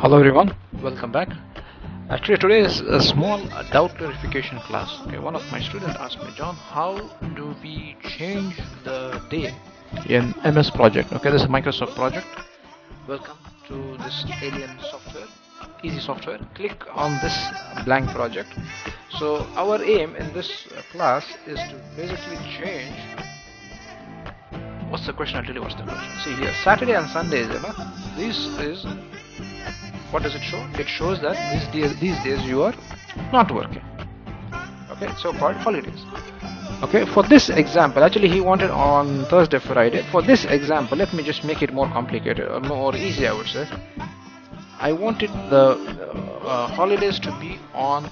Hello everyone, welcome back. Actually today is a small doubt clarification class. Okay, one of my students asked me, John, how do we change the day in MS project? Okay, this is a Microsoft project. Welcome to this alien software, easy software. Click on this blank project. So our aim in this class is to basically change. What's the question? I'll tell you what's the question. See here, Saturday and Sundays, this is, what does it show? It shows that these days you are not working. Okay, so called holidays. Okay, for this example, actually he wanted on Thursday, Friday. For this example, let me just make it more complicated or more easy, I would say. I wanted the holidays to be on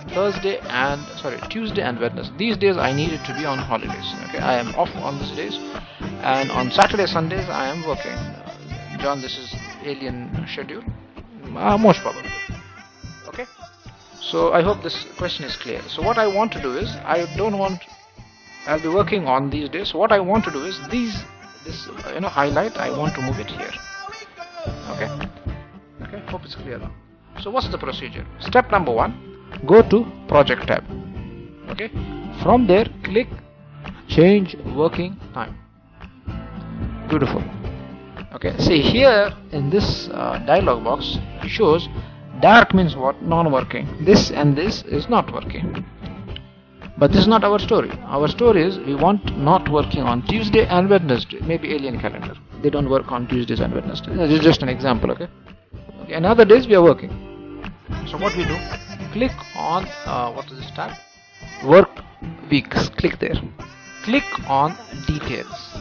Tuesday and Wednesday. These days I need it to be on holidays. Okay, I am off on these days, and on Saturday, Sundays I am working. John, this is alien schedule. Most probably. Okay, so I hope this question is clear. So what I want to do is, I'll be working on these days. So what I want to do is this highlight, I want to move it here. Okay, hope it's clear now. So what's the procedure? Step number 1, go to project tab. Okay, from there click change working time. Beautiful. Okay, see here in this dialog box it shows dark means what? Non-working. This and this is not working. But this is not our story. Our story is we want not working on Tuesday and Wednesday. Maybe alien calendar, they don't work on Tuesdays and Wednesdays. This is just an example. Okay, and other days we are working. So what we do, click on what is this tab? Work weeks. Click there. Click on details.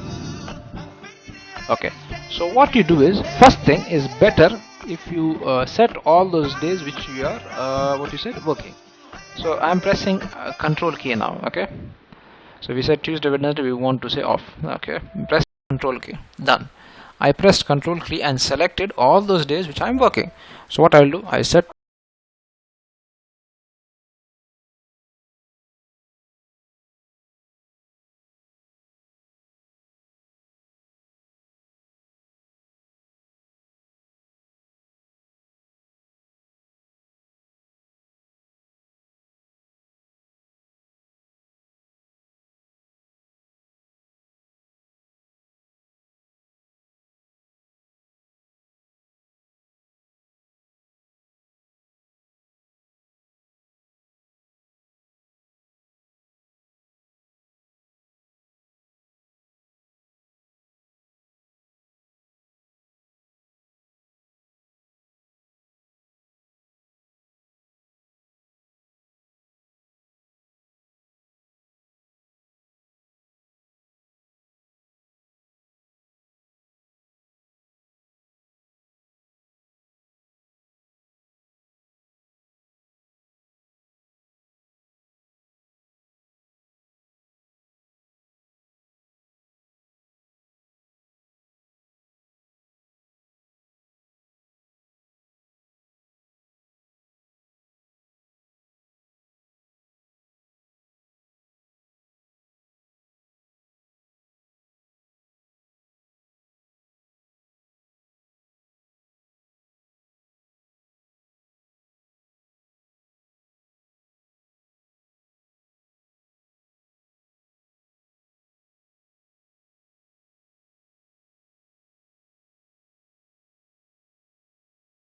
Okay, so what you do is, first thing is better if you set all those days which you are working. So I'm pressing control key now. Okay, so we said Tuesday, Wednesday, we want to say off. Okay, press control key. Done. I pressed control key and selected all those days which I'm working. So what I'll do, I set